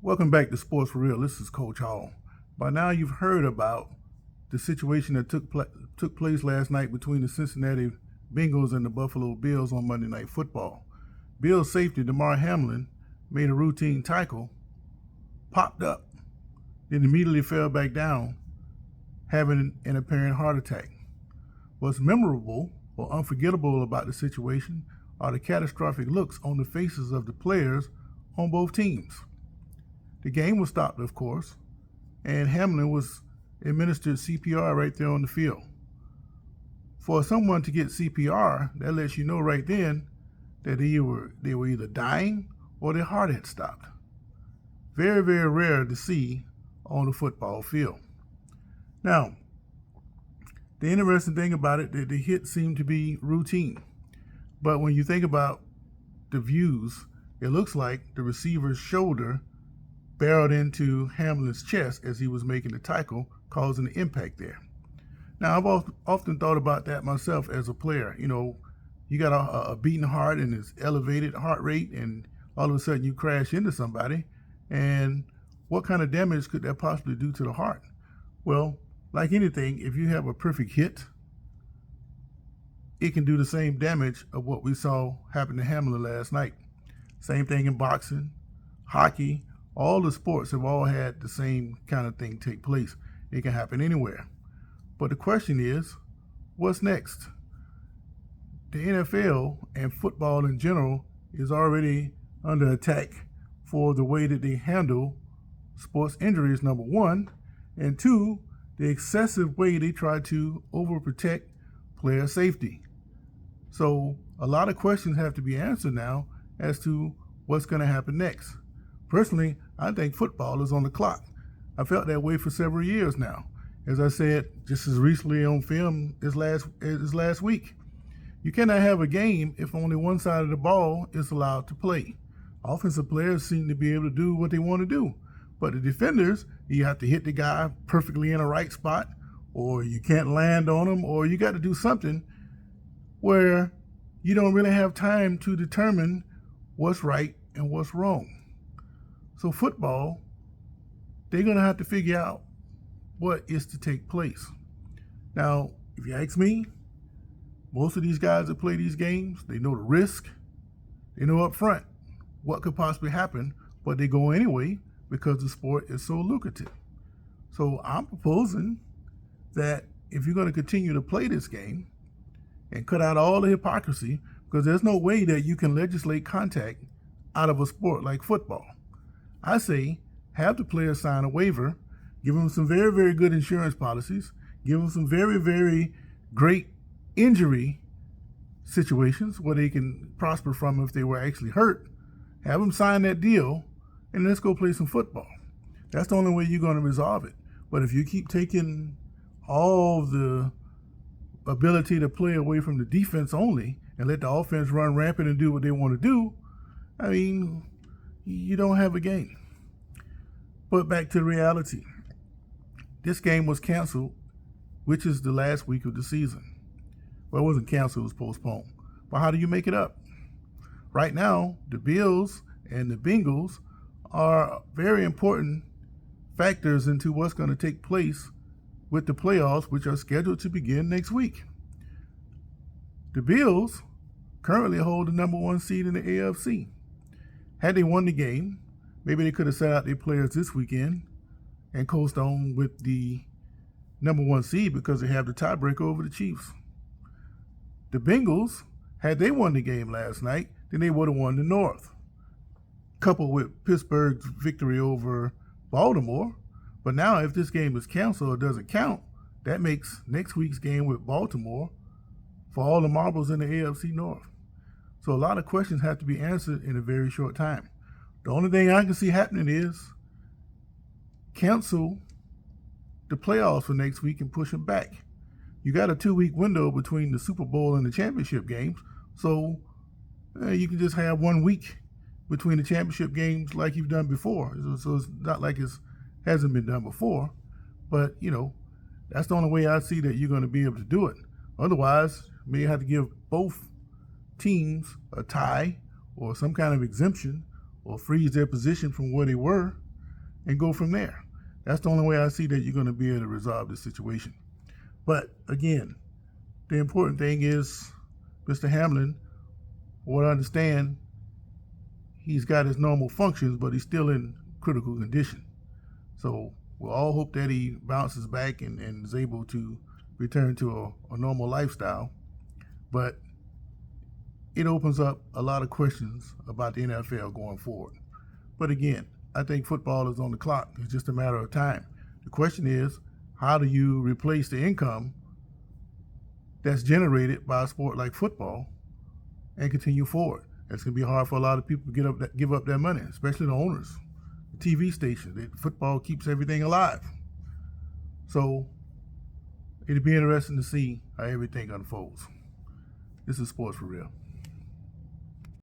Welcome back to Sports for Real. This is Coach Hall. By now, you've heard about the situation that took place last night between the Cincinnati Bengals and the Buffalo Bills on Monday Night Football. Bills safety Damar Hamlin made a routine tackle, popped up, then immediately fell back down, having an apparent heart attack. What's memorable or unforgettable about the situation are the catastrophic looks on the faces of the players on both teams. The game was stopped, of course, and Hamlin was administered CPR right there on the field. For someone to get CPR, that lets you know right then that they were either dying or their heart had stopped. Very, very rare to see on the football field. Now, the interesting thing about it, the hit seemed to be routine. But when you think about the views, it looks like the receiver's shoulder barreled into Hamlin's chest as he was making the tackle, causing the impact there. Now, I've often thought about that myself as a player. You know, you got a beating heart and this elevated heart rate, and all of a sudden you crash into somebody, and what kind of damage could that possibly do to the heart? Well, like anything, if you have a perfect hit, it can do the same damage of what we saw happen to Hamlin last night. Same thing in boxing, hockey. All the sports have all had the same kind of thing take place. It can happen anywhere. But the question is, what's next? The NFL and football in general is already under attack for the way that they handle sports injuries, number one, and two, the excessive way they try to overprotect player safety. So a lot of questions have to be answered now as to what's going to happen next. Personally, I think football is on the clock. I felt that way for several years now. As I said just as recently on film as last week, you cannot have a game if only one side of the ball is allowed to play. Offensive players seem to be able to do what they want to do, but the defenders, you have to hit the guy perfectly in the right spot, or you can't land on him, or you got to do something where you don't really have time to determine what's right and what's wrong. So football, they're going to have to figure out what is to take place. Now, if you ask me, most of these guys that play these games, they know the risk. They know up front what could possibly happen, but they go anyway because the sport is so lucrative. So I'm proposing that if you're going to continue to play this game and cut out all the hypocrisy, because there's no way that you can legislate contact out of a sport like football. I say have the players sign a waiver, give them some very, very good insurance policies, give them some very, very great injury situations where they can prosper from if they were actually hurt. Have them sign that deal, and let's go play some football. That's the only way you're going to resolve it. But if you keep taking all the ability to play away from the defense only and let the offense run rampant and do what they want to do, I mean, you don't have a game. But back to reality. This game was canceled, which is the last week of the season. Well, it wasn't canceled, it was postponed. But how do you make it up? Right now, the Bills and the Bengals are very important factors into what's going to take place with the playoffs, which are scheduled to begin next week. The Bills currently hold the number one seed in the AFC. Had they won the game, maybe they could have sat out their players this weekend and coast on with the number one seed because they have the tiebreaker over the Chiefs. The Bengals, had they won the game last night, then they would have won the North. Coupled with Pittsburgh's victory over Baltimore. But now if this game is canceled or doesn't count, that makes next week's game with Baltimore for all the marbles in the AFC North. So a lot of questions have to be answered in a very short time. The only thing I can see happening is cancel the playoffs for next week and push them back. You got a 2-week window between the Super Bowl and the championship games, so you can just have 1 week between the championship games like you've done before. So it's not like it hasn't been done before, but that's the only way I see that you're going to be able to do it. Otherwise, you may have to give both teams a tie or some kind of exemption or freeze their position from where they were and go from there. That's the only way I see that you're going to be able to resolve this situation. But again, the important thing is Mr. Hamlin, what I understand, he's got his normal functions, but he's still in critical condition. So we'll all hope that he bounces back and is able to return to a normal lifestyle. But it opens up a lot of questions about the NFL going forward. But again, I think football is on the clock. It's just a matter of time. The question is, how do you replace the income that's generated by a sport like football and continue forward? It's going to be hard for a lot of people to give up their money, especially the owners, the TV stations. Football keeps everything alive. So it'll be interesting to see how everything unfolds. This is Sports for Real.